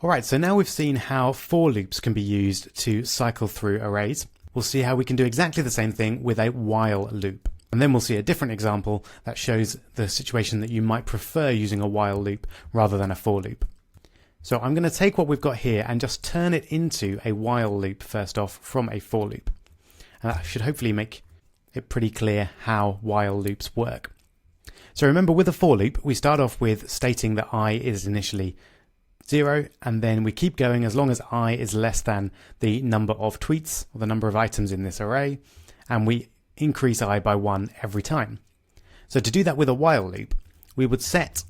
Alright, so now we've seen how for loops can be used to cycle through arrays. We'll see how we can do exactly the same thing with a while loop. And then we'll see a different example that shows the situation that you might prefer using a while loop rather than a for loop. So I'm going to take what we've got here and just turn it into a while loop first off from a for loop. And that should hopefully make it pretty clear how while loops work. So remember, with a for loop, we start off with stating that I is initially 0, and then we keep going as long as I is less than the number of tweets or the number of items in this array, and we increase I by 1 every time. So to do that with a while loop, we would set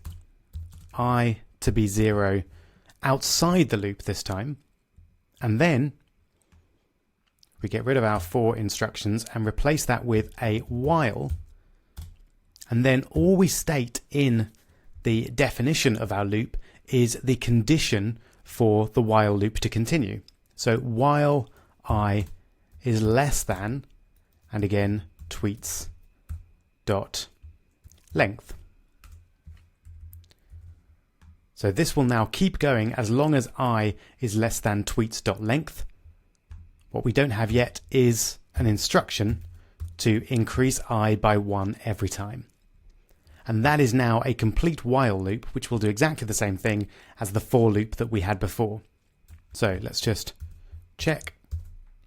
I to be 0 outside the loop this time, and then we get rid of our for instructions and replace that with a while, and then all we state in the definition of our loop is the condition for the while loop to continue. So while I is less than, and again, tweets dot length. So this will now keep going as long as I is less than tweets dot length. What we don't have yet is an instruction to increase I by 1 every time. And that is now a complete while loop, which will do exactly the same thing as the for loop that we had before. So let's just check.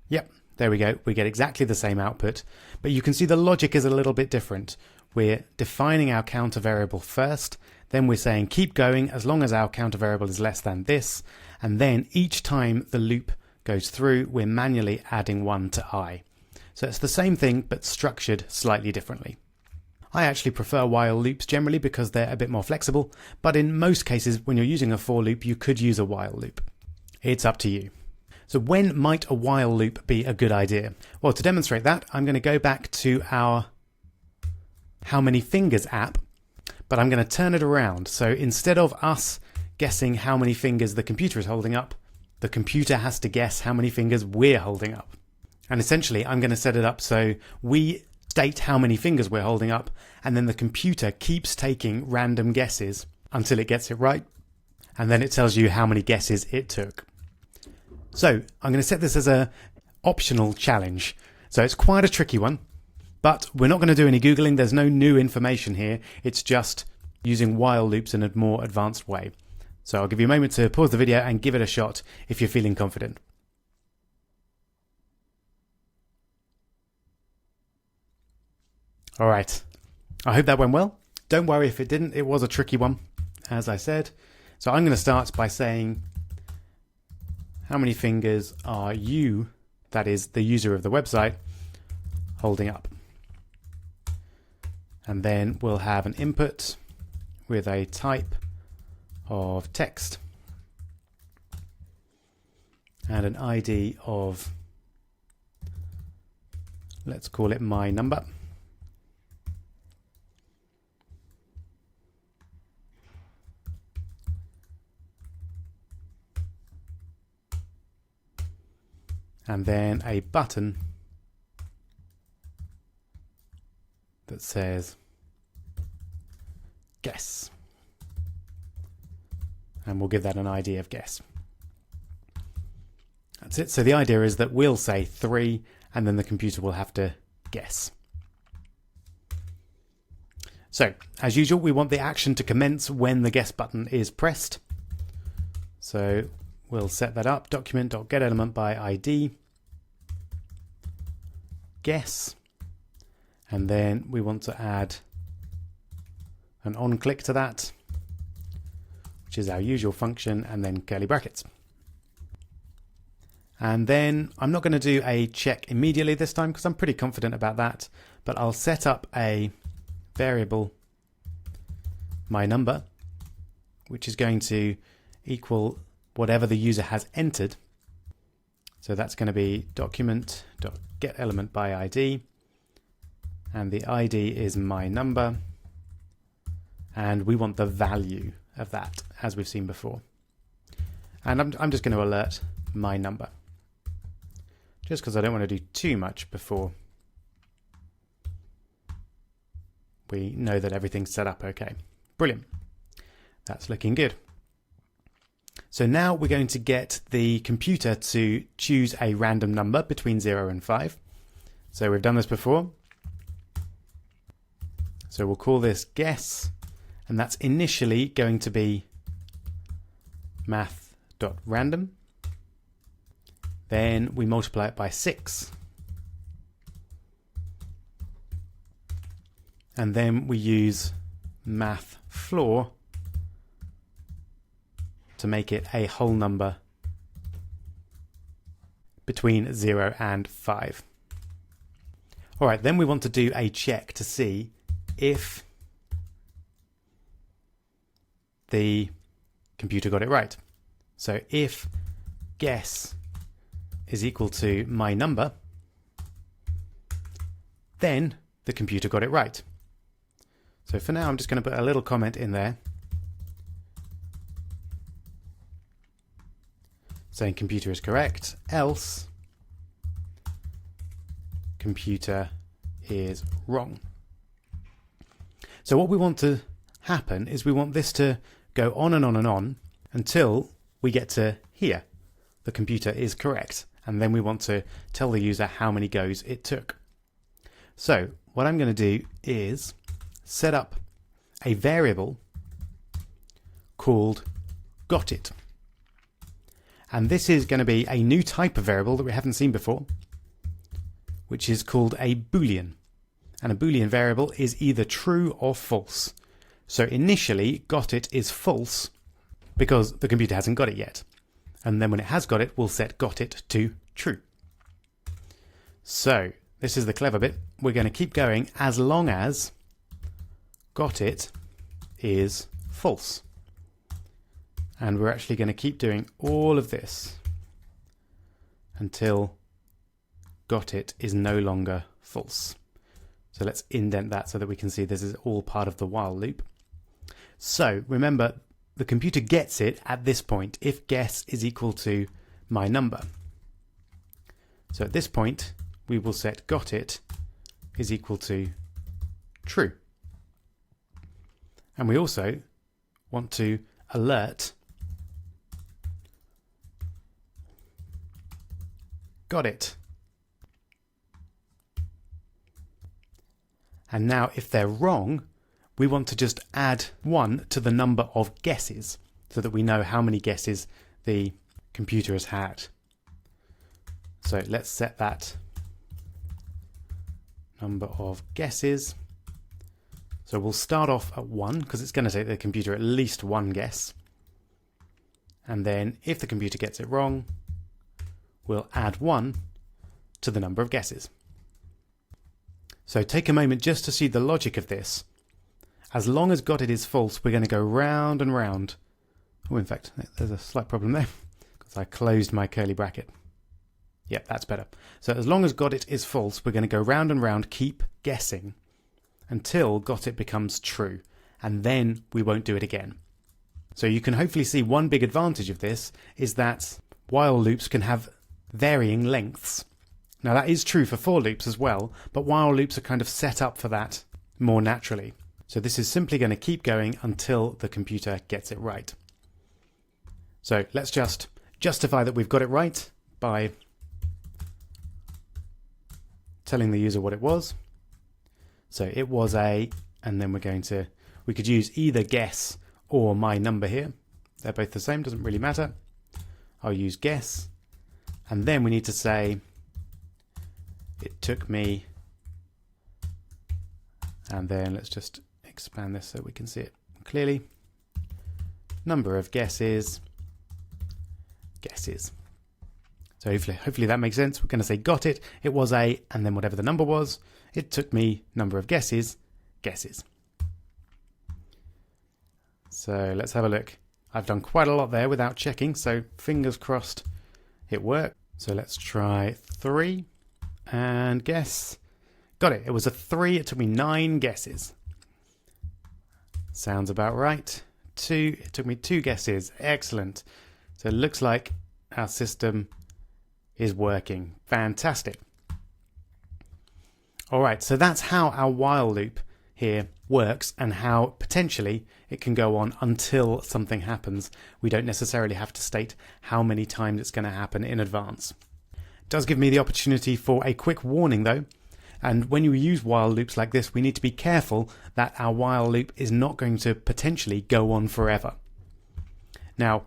Yep, there we go. We get exactly the same output, but you can see the logic is a little bit different. We're defining our counter variable first, then we're saying keep going as long as our counter variable is less than this, and then each time the loop goes through, we're manually adding 1 to I. So it's the same thing, but structured slightly differently. I actually prefer while loops generally because they're a bit more flexible, but in most cases when you're using a for loop, you could use a while loop. It's up to you. So when might a while loop be a good idea? Well, to demonstrate that, I'm going to go back to our How Many Fingers app, but I'm going to turn it around. So instead of us guessing how many fingers the computer is holding up, the computer has to guess how many fingers we're holding up. And essentially, I'm going to set it up so we state how many fingers we're holding up, and then the computer keeps taking random guesses until it gets it right, and then it tells you how many guesses it took. So I'm going to set this as a optional challenge. So it's quite a tricky one, but we're not going to do any Googling. There's no new information here. It's just using while loops in a more advanced way. So I'll give you a moment to pause the video and give it a shot if you're feeling confident. All right, I hope that went well. Don't worry if it didn't, it was a tricky one, as I said. So I'm going to start by saying, how many fingers are you, that is the user of the website, holding up? And then we'll have an input with a type of text and an ID of, let's call it my number. And then a button that says guess. And we'll give that an ID of guess. That's it. So the idea is that we'll say 3 and then the computer will have to guess. So as usual, we want the action to commence when the guess button is pressed. So we'll set that up, document.getElementById, guess, and then we want to add an onClick to that, which is our usual function, and then curly brackets. And then I'm not going to do a check immediately this time because I'm pretty confident about that, but I'll set up a variable, my number, which is going to equal whatever the user has entered. So that's going to be document.getElementById, and the ID is my number, and we want the value of that, as we've seen before. And I'm just going to alert my number, just because I don't want to do too much before we know that everything's set up okay. Brilliant. That's looking good. So now we're going to get the computer to choose a random number between 0 and 5. So we've done this before. So we'll call this guess, and that's initially going to be math.random. Then we multiply it by 6. And then we use math floor to make it a whole number between 0 and 5. All right, then we want to do a check to see if the computer got it right. So if guess is equal to my number, then the computer got it right. So for now, I'm just going to put a little comment in there saying computer is correct, else computer is wrong. So what we want to happen is we want this to go on and on and on until we get to here. The computer is correct. And then we want to tell the user how many goes it took. So what I'm going to do is set up a variable called gotIt. And this is going to be a new type of variable that we haven't seen before, which is called a Boolean. And a Boolean variable is either true or false. So initially, gotIt is false because the computer hasn't got it yet. And then when it has got it, we'll set gotIt to true. So this is the clever bit. We're going to keep going as long as gotIt is false. And we're actually going to keep doing all of this until gotIt is no longer false. So let's indent that so that we can see this is all part of the while loop. So remember, the computer gets it at this point if guess is equal to my number. So at this point, we will set gotIt is equal to true. And we also want to alert gotIt. And now if they're wrong, we want to just add 1 to the number of guesses so that we know how many guesses the computer has had. So let's set that number of guesses. So we'll start off at 1 because it's going to take the computer at least 1 guess. And then if the computer gets it wrong, we'll add 1 to the number of guesses. So take a moment just to see the logic of this. As long as gotIt is false, we're going to go round and round. Oh, in fact, there's a slight problem there because I closed my curly bracket. Yep, that's better. So as long as gotIt is false, we're going to go round and round, keep guessing until gotIt becomes true, and then we won't do it again. So you can hopefully see one big advantage of this is that while loops can have varying lengths. Now that is true for for loops as well, but while loops are kind of set up for that more naturally. So this is simply going to keep going until the computer gets it right. So let's just justify that we've got it right by telling the user what it was. So it was a, and then we could use either guess or my number here. They're both the same, doesn't really matter. I'll use guess. And then we need to say, it took me, and then let's just expand this so we can see it clearly. Number of guesses. So hopefully that makes sense. We're going to say gotIt, it was a, and then whatever the number was, it took me number of guesses. So let's have a look. I've done quite a lot there without checking, so fingers crossed it worked. So let's try 3 and guess. Got it. It was a 3. It took me 9 guesses. Sounds about right. 2. It took me 2 guesses. Excellent. So it looks like our system is working. Fantastic. All right. So that's how our while loop here works and how potentially it can go on until something happens. We don't necessarily have to state how many times it's going to happen in advance. It does give me the opportunity for a quick warning though, and when you use while loops like this, we need to be careful that our while loop is not going to potentially go on forever. Now,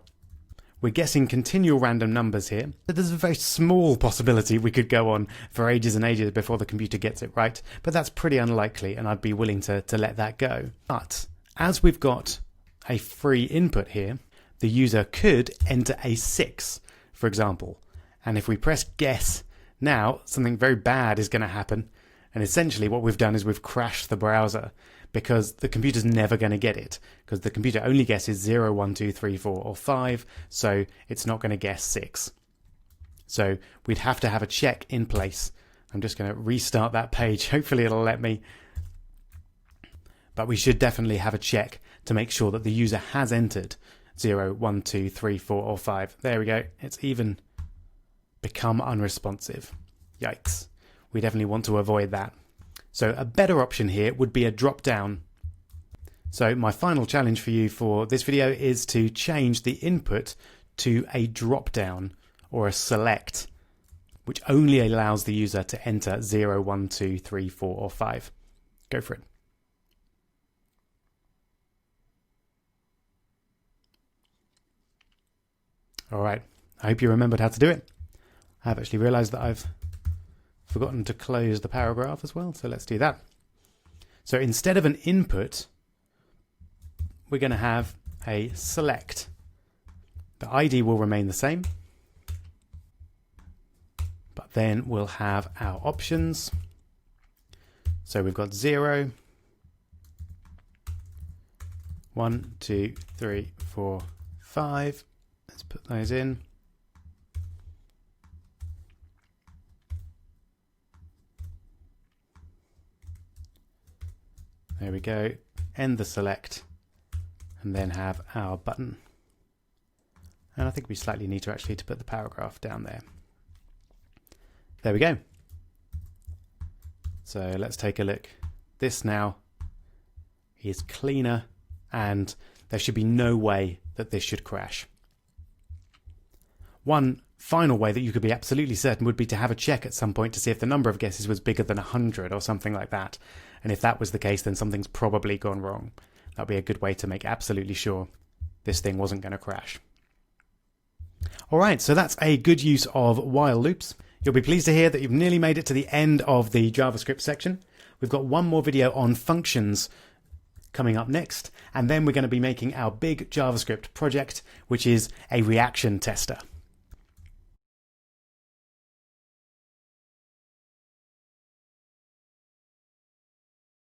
we're guessing continual random numbers here, but there's a very small possibility we could go on for ages and ages before the computer gets it right, but that's pretty unlikely and I'd be willing to let that go. But as we've got a free input here, the user could enter a 6, for example, and if we press guess now, something very bad is going to happen, and essentially what we've done is we've crashed the browser, because the computer's never going to get it, because the computer only guesses 0, 1, 2, 3, 4 or 5, so it's not going to guess 6. So we'd have to have a check in place. I'm just going to restart that page, hopefully it'll let me. But we should definitely have a check to make sure that the user has entered 0, 1, 2, 3, 4 or 5. There we go, it's even become unresponsive. Yikes. We definitely want to avoid that. So a better option here would be a drop down. So my final challenge for you for this video is to change the input to a drop down or a select, which only allows the user to enter 0, 1, 2, 3, 4 or 5. Go for it. All right, I hope you remembered how to do it. I have actually realized that I've forgotten to close the paragraph as well, so let's do that. So instead of an input, we're going to have a select. The ID will remain the same, but then we'll have our options. So we've got 0, 1, 2, 3, 4, 5. Let's put those in. There we go, end the select, and then have our button. And I think we slightly need to actually put the paragraph down there. There we go. So let's take a look. This now is cleaner, and there should be no way that this should crash. One final way that you could be absolutely certain would be to have a check at some point to see if the number of guesses was bigger than 100 or something like that. And if that was the case, then something's probably gone wrong. That'd be a good way to make absolutely sure this thing wasn't going to crash. All right, so that's a good use of while loops. You'll be pleased to hear that you've nearly made it to the end of the JavaScript section. We've got one more video on functions coming up next, and then we're going to be making our big JavaScript project, which is a reaction tester.